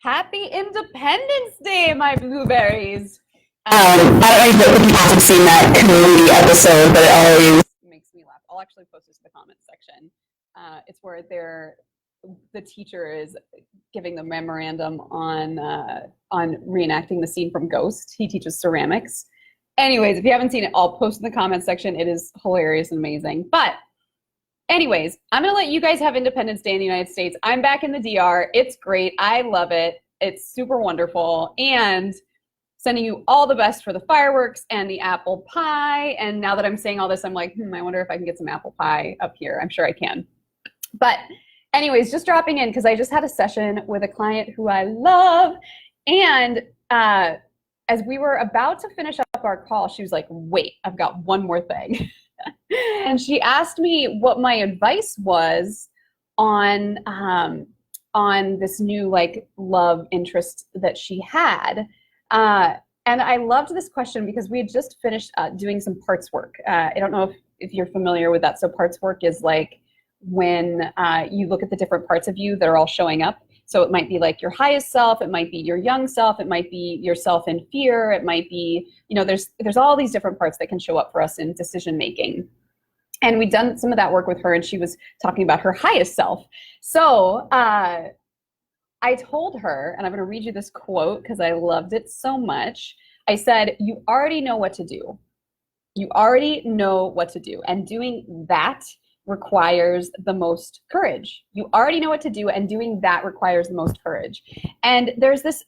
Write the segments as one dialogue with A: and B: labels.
A: Happy Independence Day, my blueberries.
B: I don't know if you guys have seen that community episode, but it always
A: makes me laugh. I'll actually post this to the comments section. It's where the teacher is giving the memorandum on reenacting the scene from Ghost. He teaches ceramics. Anyways, if you haven't seen it, I'll post in the comments section. It is hilarious and amazing. But anyways, I'm going to let you guys have Independence Day in the United States. I'm back in the DR. It's great. I love it. It's super wonderful. And sending you all the best for the fireworks and the apple pie. And now that I'm saying all this, I'm like, I wonder if I can get some apple pie up here. I'm sure I can. But anyways, just dropping in because I just had a session with a client who I love. And as we were about to finish up our call, she was like, wait, I've got one more thing. And she asked me what my advice was on this new like love interest that she had. And I loved this question because we had just finished doing some parts work. I don't know if you're familiar with that. So parts work is like when you look at the different parts of you that are all showing up. So it might be like your highest self, it might be your young self, it might be yourself in fear, it might be, there's all these different parts that can show up for us in decision making. And we'd done some of that work with her and she was talking about her highest self. So I told her, and I'm going to read you this quote because I loved it so much. I said, you already know what to do. You already know what to do. And doing that requires the most courage. You already know what to do, and doing that requires the most courage. And there's this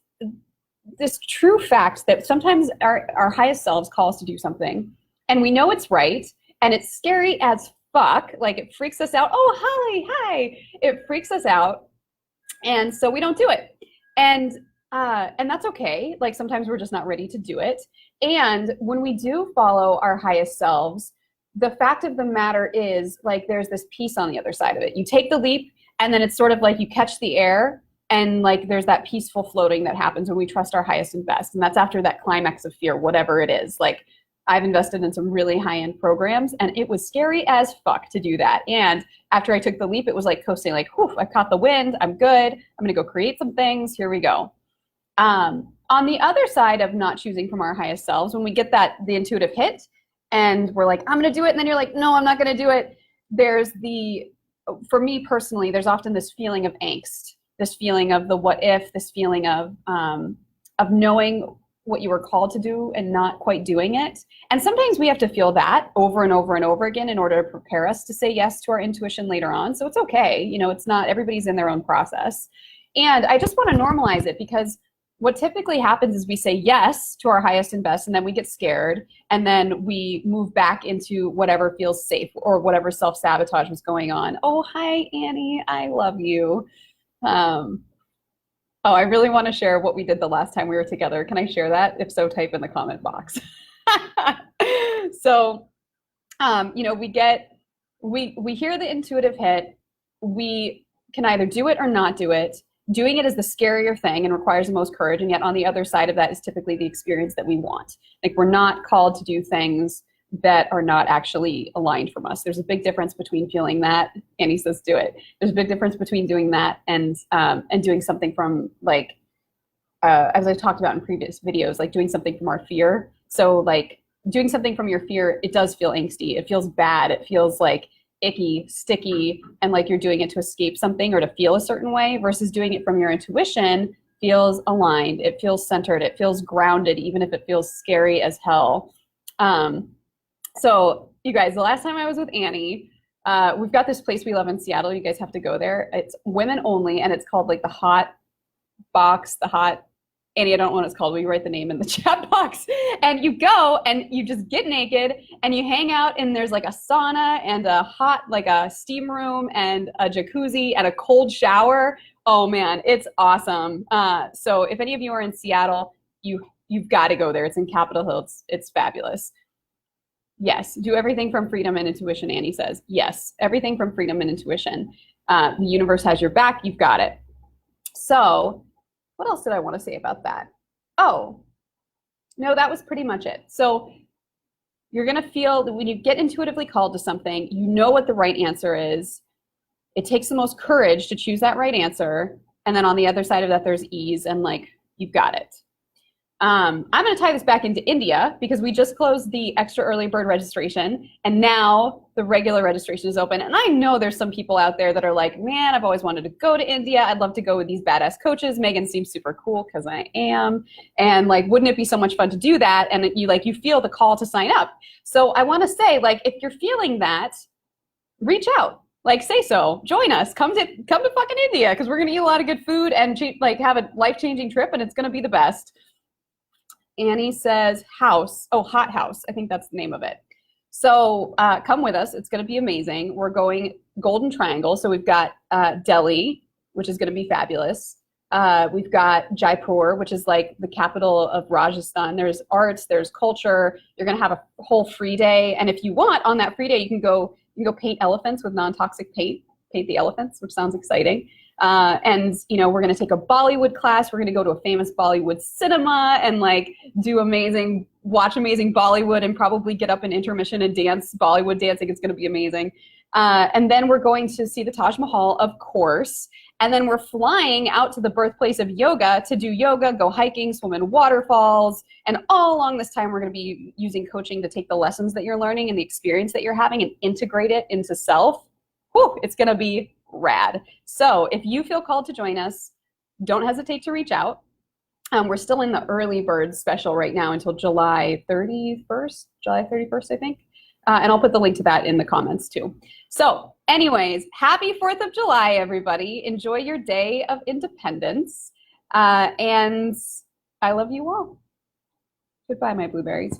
A: true fact that sometimes our highest selves call us to do something, and we know it's right, and it's scary as fuck. Like it freaks us out. Oh, hi. It freaks us out. And so we don't do it. And that's okay. Like sometimes we're just not ready to do it. And when we do follow our highest selves, the fact of the matter is like there's this piece on the other side of it. You take the leap and then it's sort of like you catch the air and like there's that peaceful floating that happens when we trust our highest and best. And that's after that climax of fear, whatever it is. Like I've invested in some really high-end programs and it was scary as fuck to do that. And after I took the leap, it was like coasting, like, whew, I caught the wind, I'm good. I'm gonna go create some things, here we go. On the other side of not choosing from our highest selves, when we get the intuitive hit and we're like, I'm gonna do it, and then you're like, no, I'm not gonna do it. For me personally, there's often this feeling of angst, this feeling of the what if, this feeling of knowing what you were called to do and not quite doing it. And sometimes we have to feel that over and over and over again in order to prepare us to say yes to our intuition later on. So it's okay. It's not, everybody's in their own process. And I just want to normalize it because what typically happens is we say yes to our highest and best, and then we get scared, and then we move back into whatever feels safe or whatever self-sabotage was going on. Oh, hi, Annie. I love you. Oh, I really want to share what we did the last time we were together. Can I share that? If so, type in the comment box. So, we hear the intuitive hit. We can either do it or not do it. Doing it is the scarier thing and requires the most courage. And yet on the other side of that is typically the experience that we want. Like we're not called to do things that are not actually aligned from us. There's a big difference between feeling that, Annie says do it. There's a big difference between doing that and doing something from like, as I talked about in previous videos, like doing something from our fear. So like doing something from your fear, it does feel angsty. It feels bad. It feels like icky, sticky, and like you're doing it to escape something or to feel a certain way, versus doing it from your intuition feels aligned. It feels centered. It feels grounded, even if it feels scary as hell. So you guys, the last time I was with Annie, we've got this place we love in Seattle. You guys have to go there. It's women only, and it's called like the Hot Box, Annie, I don't know what it's called. Will you write the name in the chat box? And you go and you just get naked and you hang out, and there's like a sauna and like a steam room and a jacuzzi and a cold shower. Oh man, it's awesome. So if any of you are in Seattle, you've got to go there. It's in Capitol Hill. It's fabulous. Yes, do everything from freedom and intuition, Annie says. Yes, everything from freedom and intuition. The universe has your back. You've got it. So what else did I want to say about that? Oh, no, that was pretty much it. So you're going to feel that when you get intuitively called to something, you know what the right answer is. It takes the most courage to choose that right answer. And then on the other side of that, there's ease and like, you've got it. I'm going to tie this back into India because we just closed the extra early bird registration and now the regular registration is open. And I know there's some people out there that are like, man, I've always wanted to go to India. I'd love to go with these badass coaches. Megan seems super cool because I am. And like, wouldn't it be so much fun to do that? And you feel the call to sign up. So I want to say, like, if you're feeling that, reach out. Like, say so. Join us. Come to fucking India because we're going to eat a lot of good food and like have a life-changing trip and it's going to be the best. Annie says house. Oh, Hot House. I think that's the name of it. So come with us. It's going to be amazing. We're going Golden Triangle. So we've got Delhi, which is going to be fabulous. We've got Jaipur, which is like the capital of Rajasthan. There's arts, there's culture. You're going to have a whole free day. And if you want, on that free day, you can go paint elephants with non-toxic paint the elephants, which sounds exciting. And we're going to take a Bollywood class. We're going to go to a famous Bollywood cinema and like watch amazing Bollywood and probably get up in intermission and dance Bollywood dancing. It's going to be amazing. And then we're going to see the Taj Mahal, of course. And then we're flying out to the birthplace of yoga to do yoga, go hiking, swim in waterfalls. And all along this time, we're going to be using coaching to take the lessons that you're learning and the experience that you're having and integrate it into self. Whew, it's going to be rad. So if you feel called to join us, don't hesitate to reach out. We're still in the early bird special right now until July 31st, I think. And I'll put the link to that in the comments too. So anyways, happy 4th of July, everybody. Enjoy your day of independence. And I love you all. Goodbye, my blueberries.